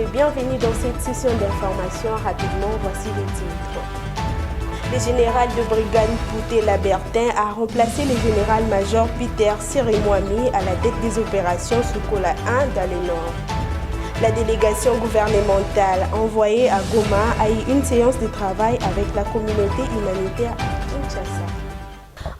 et bienvenue dans cette session d'information. Rapidement, voici les titres. Le général de brigade Poutela Bertin a remplacé le général-major Peter Sirimwami à la tête des opérations Sokola 1 dans le Nord. La délégation gouvernementale envoyée à Goma a eu une séance de travail avec la communauté humanitaire à Kinshasa.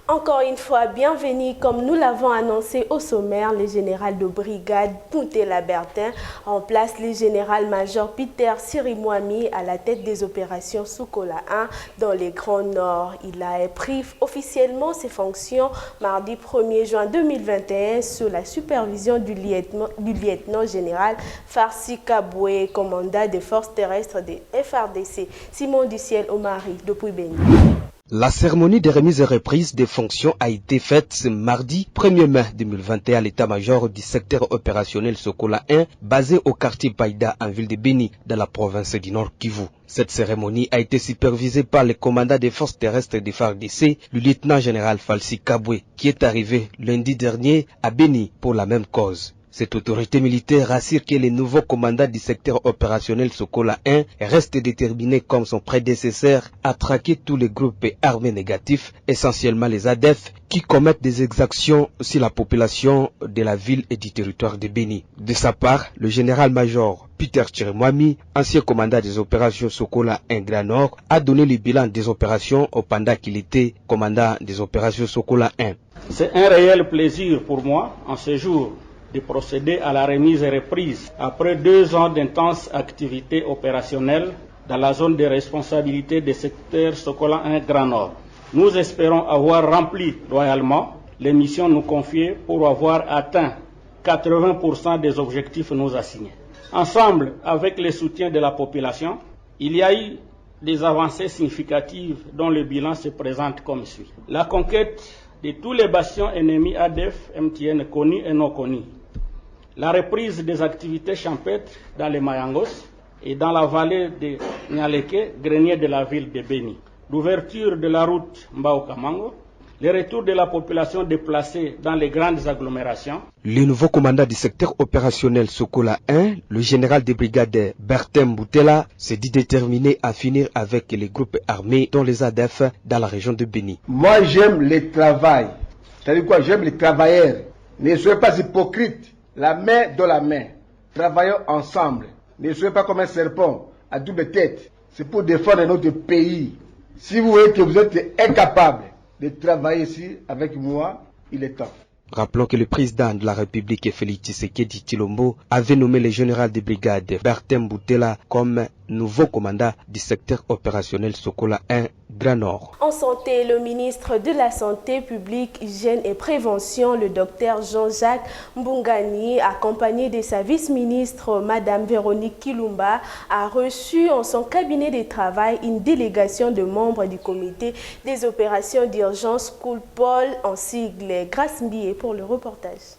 Encore une fois, bienvenue. Comme nous l'avons annoncé au sommaire, le général de brigade Poutela Bertin remplace le général-major Peter Sirimwami à la tête des opérations Sokola 1 dans les Grands Nord. Il a pris officiellement ses fonctions mardi 1er juin 2021 sous la supervision du lieutenant général Farsi Kaboué, commandant des forces terrestres des FRDC. Simon Duciel Omari, depuis Béni. La cérémonie de remise et reprise des fonctions a été faite ce mardi 1er mai 2021 à l'état-major du secteur opérationnel Sokola 1 basé au quartier Païda en ville de Béni dans la province du Nord Kivu. Cette cérémonie a été supervisée par le commandant des forces terrestres des FARDC, le lieutenant général Falsi Kaboué, qui est arrivé lundi dernier à Béni pour la même cause. Cette autorité militaire assure que le nouveau commandant du secteur opérationnel Sokola 1 reste déterminé comme son prédécesseur à traquer tous les groupes armés négatifs, essentiellement les ADF, qui commettent des exactions sur la population de la ville et du territoire de Béni. De sa part, le général-major Peter Sirimwami, ancien commandant des opérations Sokola 1 Grand Nord, a donné le bilan des opérations pendant qu'il était commandant des opérations Sokola 1. C'est un réel plaisir pour moi, en ce jour, de procéder à la remise et reprise après 2 ans d'intenses activités opérationnelles dans la zone de responsabilité des secteurs Sokola 1 Grand Nord. Nous espérons avoir rempli loyalement les missions nous confiées pour avoir atteint 80% des objectifs nous assignés. Ensemble, avec le soutien de la population, il y a eu des avancées significatives dont le bilan se présente comme suit. La conquête de tous les bastions ennemis ADF, MTN connus et non connus. La reprise des activités champêtres dans les Mayangos et dans la vallée de Nyaleke, grenier de la ville de Béni. L'ouverture de la route Mbao-Kamango, le retour de la population déplacée dans les grandes agglomérations. Le nouveau commandant du secteur opérationnel Sokola 1, le général de brigade Bertin Poutela, s'est dit déterminé à finir avec les groupes armés dont les ADF dans la région de Béni. Moi j'aime le travail, c'est-à-dire quoi? J'aime les travailleurs. Ne soyez pas hypocrites. La main dans la main. Travaillons ensemble. Ne soyez pas comme un serpent à double tête. C'est pour défendre notre pays. Si vous voyez que vous êtes incapable de travailler ici avec moi, il est temps. Rappelons que le président de la République, Félix Tshisekedi Tshilombo, avait nommé le général de brigade Bertin Poutela comme nouveau commandant du secteur opérationnel Sokola 1 Grand Nord. En santé, le ministre de la Santé publique, Hygiène et Prévention, le docteur Jean-Jacques Mbungani, accompagné de sa vice-ministre, Madame Véronique Kilumba, a reçu en son cabinet de travail une délégation de membres du comité des opérations d'urgence Cool-Paul en sigle. Grâce Mbié pour le reportage.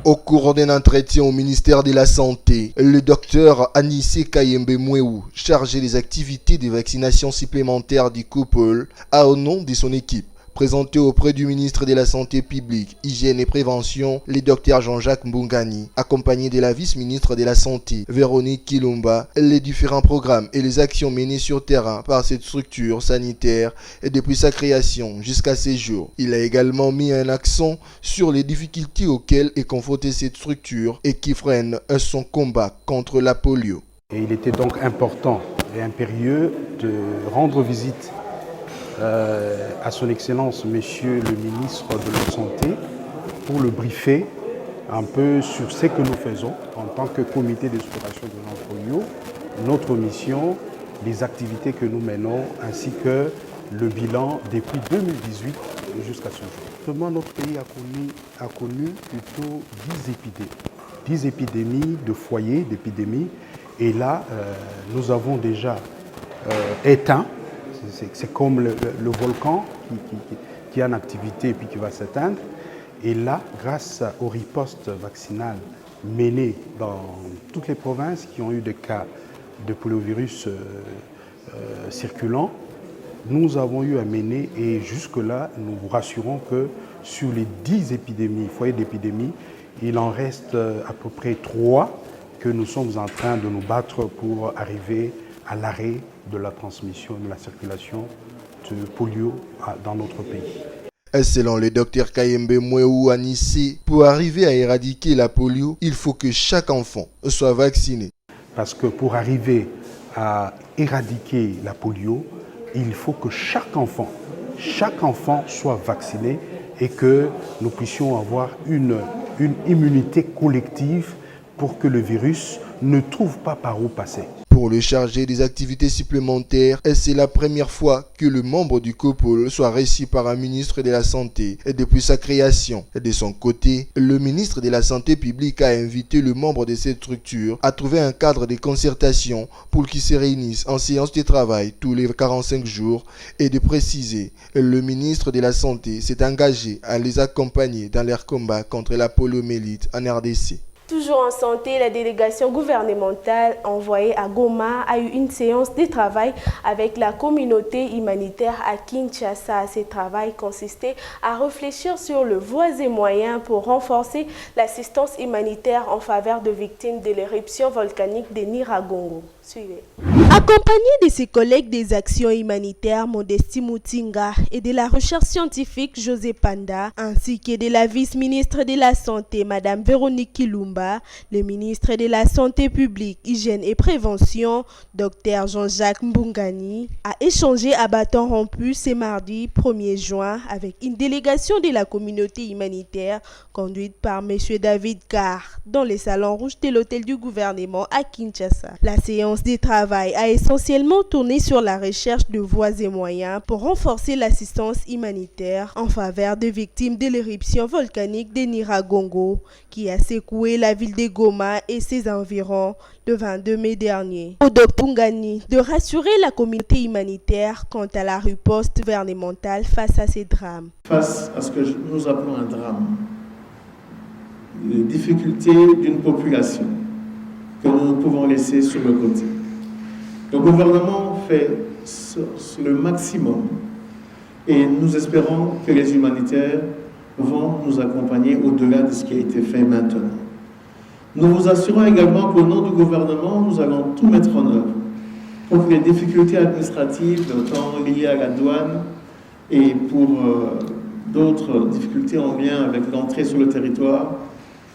Au cours d'un entretien au ministère de la Santé, le docteur Anissé Kayembe Mouéou, chargé des activités de vaccination supplémentaire du couple, a au nom de son équipe présenté auprès du ministre de la Santé publique, Hygiène et Prévention, le docteur Jean-Jacques Mbungani, accompagné de la vice-ministre de la Santé, Véronique Kilumba, les différents programmes et les actions menées sur terrain par cette structure sanitaire et depuis sa création jusqu'à ces jours. Il a également mis un accent sur les difficultés auxquelles est confrontée cette structure et qui freinent son combat contre la polio. Et il était donc important et impérieux de rendre visite à son Excellence, Monsieur le ministre de la Santé, pour le briefer un peu sur ce que nous faisons en tant que comité d'exploitation de l'emploi, notre mission, les activités que nous menons, ainsi que le bilan depuis 2018 jusqu'à ce jour. Notre pays a connu plutôt 10 épidémies de foyers d'épidémies, et là, nous avons déjà éteint. C'est comme le volcan qui est en activité et puis qui va s'éteindre. Et là, grâce aux ripostes vaccinales menées dans toutes les provinces qui ont eu des cas de poliovirus circulant, nous avons eu à mener, et jusque-là, nous vous rassurons que sur les 10 foyers d'épidémie, il en reste à peu près 3 que nous sommes en train de nous battre pour arriver à l'arrêt de la transmission et de la circulation de polio dans notre pays. Selon le docteur Kayembe Mweu Anissé, pour arriver à éradiquer la polio, il faut que chaque enfant soit vacciné. Parce que pour arriver à éradiquer la polio, il faut que chaque enfant soit vacciné et que nous puissions avoir une immunité collective pour que le virus ne trouve pas par où passer. Pour le chargé des activités supplémentaires, c'est la première fois que le membre du COPOL soit reçu par un ministre de la Santé depuis sa création. De son côté, le ministre de la Santé publique a invité le membre de cette structure à trouver un cadre de concertation pour qu'ils se réunissent en séance de travail tous les 45 jours et de préciser, le ministre de la Santé s'est engagé à les accompagner dans leur combat contre la poliomyélite en RDC. Toujours en santé, la délégation gouvernementale envoyée à Goma a eu une séance de travail avec la communauté humanitaire à Kinshasa. Ce travail consistait à réfléchir sur le voies et moyens pour renforcer l'assistance humanitaire en faveur de victimes de l'éruption volcanique de Nyiragongo. Suivez. Accompagné de ses collègues des actions humanitaires Modesti Mutinga et de la recherche scientifique José Panda, ainsi que de la vice-ministre de la Santé Madame Véronique Kilumba, le ministre de la Santé publique, Hygiène et Prévention, Dr Jean-Jacques Mbungani, a échangé à bâton rompu ce mardi 1er juin avec une délégation de la communauté humanitaire conduite par M. David Carr dans le salon rouge de l'hôtel du gouvernement à Kinshasa. La séance de travail a essentiellement tourné sur la recherche de voies et moyens pour renforcer l'assistance humanitaire en faveur des victimes de l'éruption volcanique de Nyiragongo qui a secoué la ville de Goma et ses environs le 22 mai dernier. Odo Pungani de rassurer la communauté humanitaire quant à la riposte gouvernementale face à ces drames. Face à ce que nous appelons un drame, les difficultés d'une population que nous ne pouvons laisser sur le côté. Le gouvernement fait le maximum et nous espérons que les humanitaires vont nous accompagner au-delà de ce qui a été fait maintenant. Nous vous assurons également qu'au nom du gouvernement, nous allons tout mettre en œuvre pour que les difficultés administratives, notamment liées à la douane et pour d'autres difficultés en lien avec l'entrée sur le territoire,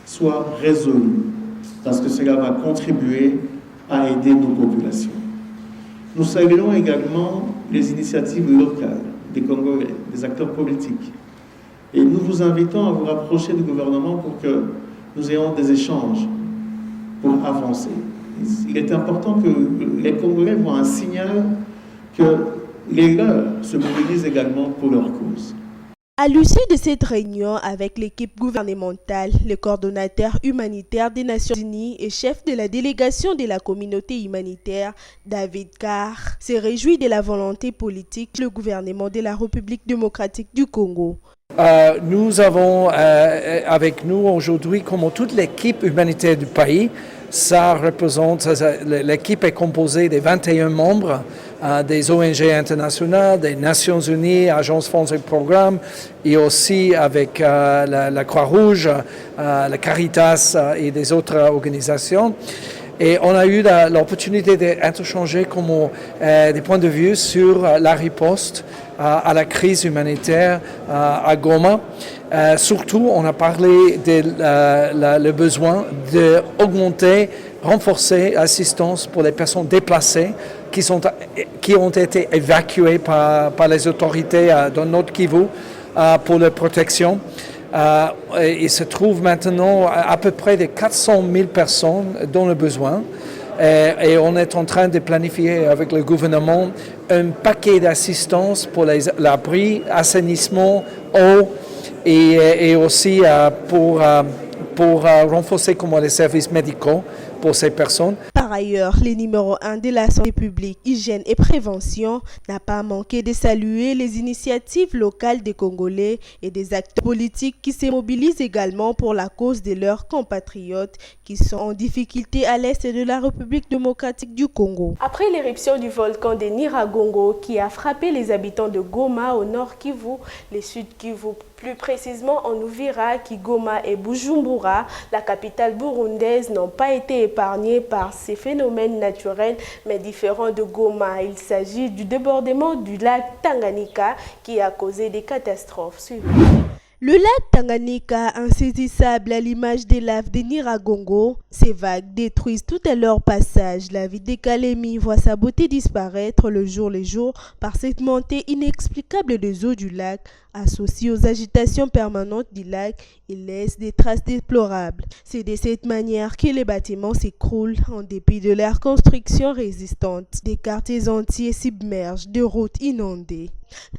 soient résolues, parce que cela va contribuer à aider nos populations. Nous saluons également les initiatives locales des Congolais, des acteurs politiques. Et nous vous invitons à vous rapprocher du gouvernement pour que nous ayons des échanges pour avancer. Il est important que les Congolais voient un signal que les leurs se mobilisent également pour leur cause. À l'issue de cette réunion avec l'équipe gouvernementale, le coordonnateur humanitaire des Nations Unies et chef de la délégation de la communauté humanitaire, David Carr, s'est réjoui de la volonté politique du gouvernement de la République démocratique du Congo. Nous avons avec nous aujourd'hui, comme toute l'équipe humanitaire du pays, ça représente, l'équipe est composée de 21 membres des ONG internationales, des Nations Unies, Agence française Programme, et aussi avec la Croix-Rouge, la Caritas et des autres organisations. Et on a eu l'opportunité d'interchanger des points de vue sur la riposte à la crise humanitaire à Goma. Surtout, on a parlé le besoin d'augmenter, renforcer l'assistance pour les personnes déplacées qui ont été évacuées par les autorités dans Nord Kivu pour leur protection. Il se trouve maintenant à peu près de 400 000 personnes dans le besoin. Et on est en train de planifier avec le gouvernement un paquet d'assistance pour l'abri, assainissement, eau et aussi pour renforcer les services médicaux pour ces personnes. Par Par ailleurs, le numéro 1 de la santé publique, hygiène et prévention n'a pas manqué de saluer les initiatives locales des Congolais et des acteurs politiques qui se mobilisent également pour la cause de leurs compatriotes qui sont en difficulté à l'est de la République démocratique du Congo. Après l'éruption du volcan de Nyiragongo qui a frappé les habitants de Goma au nord Kivu, le sud Kivu, plus précisément en Uvira, Kigoma et Bujumbura, la capitale burundaise n'ont pas été épargnées par ces phénomènes naturels mais différents de Goma. Il s'agit du débordement du lac Tanganyika qui a causé des catastrophes suivantes. Le lac Tanganyika, insaisissable à l'image des laves de Nyiragongo, ces vagues détruisent tout à leur passage. La ville de Kalemi voit sa beauté disparaître le jour par cette montée inexplicable des eaux du lac, associée aux agitations permanentes du lac et laisse des traces déplorables. C'est de cette manière que les bâtiments s'écroulent en dépit de leur construction résistante. Des quartiers entiers submergent, des routes inondées.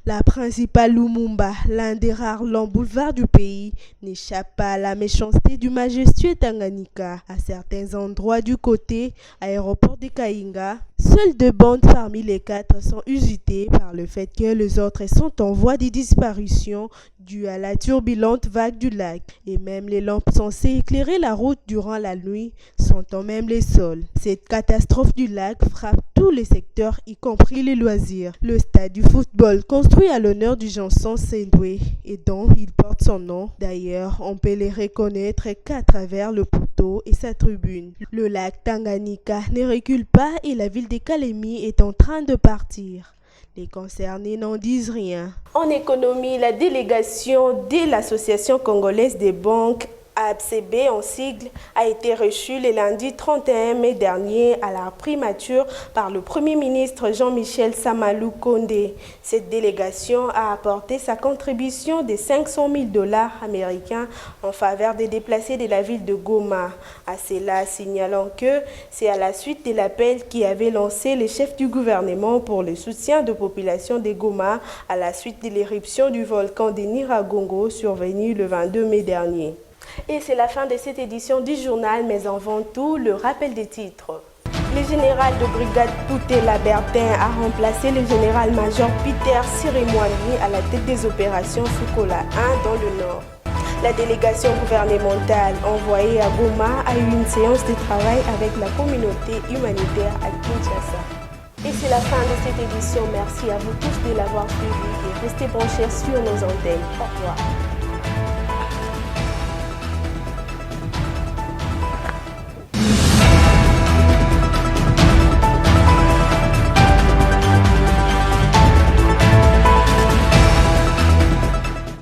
La principale Lumumba, l'un des rares longs boulevards du pays, n'échappe pas à la méchanceté du majestueux Tanganyika. À certains endroits du côté aéroport de Kainga, seules 2 bandes parmi les 4 sont usitées par le fait que les autres sont en voie de disparition due à la turbulente vague du lac. Et même les lampes censées éclairer la route durant la nuit sont en même les sols. Cette catastrophe du lac frappe tous les secteurs, y compris les loisirs. Le stade du football, construit à l'honneur du Janson Sendwe et dont il porte son nom. D'ailleurs, on peut les reconnaître qu'à travers le poteau et sa tribune. Le lac Tanganyika ne recule pas et la ville de Kalemi est en train de partir. Les concernés n'en disent rien. En économie, la délégation de l'Association congolaise des banques, ABCB en sigle, a été reçue le lundi 31 mai dernier à la primature par le Premier ministre Jean-Michel Samalou Kondé. Cette délégation a apporté sa contribution de $500,000 américains en faveur des déplacés de la ville de Goma. À cela, signalant que c'est à la suite de l'appel qui avait lancé le chef du gouvernement pour le soutien de population de Goma à la suite de l'éruption du volcan de Nyiragongo survenue le 22 mai dernier. Et c'est la fin de cette édition du journal, mais avant tout, le rappel des titres. Le général de brigade Pouté Labertin a remplacé le général-major Peter Sirimwami à la tête des opérations Sokola 1 dans le Nord. La délégation gouvernementale envoyée à Goma a eu une séance de travail avec la communauté humanitaire à Kinshasa. Et c'est la fin de cette édition. Merci à vous tous de l'avoir suivi et restez branchés sur nos antennes. Au revoir.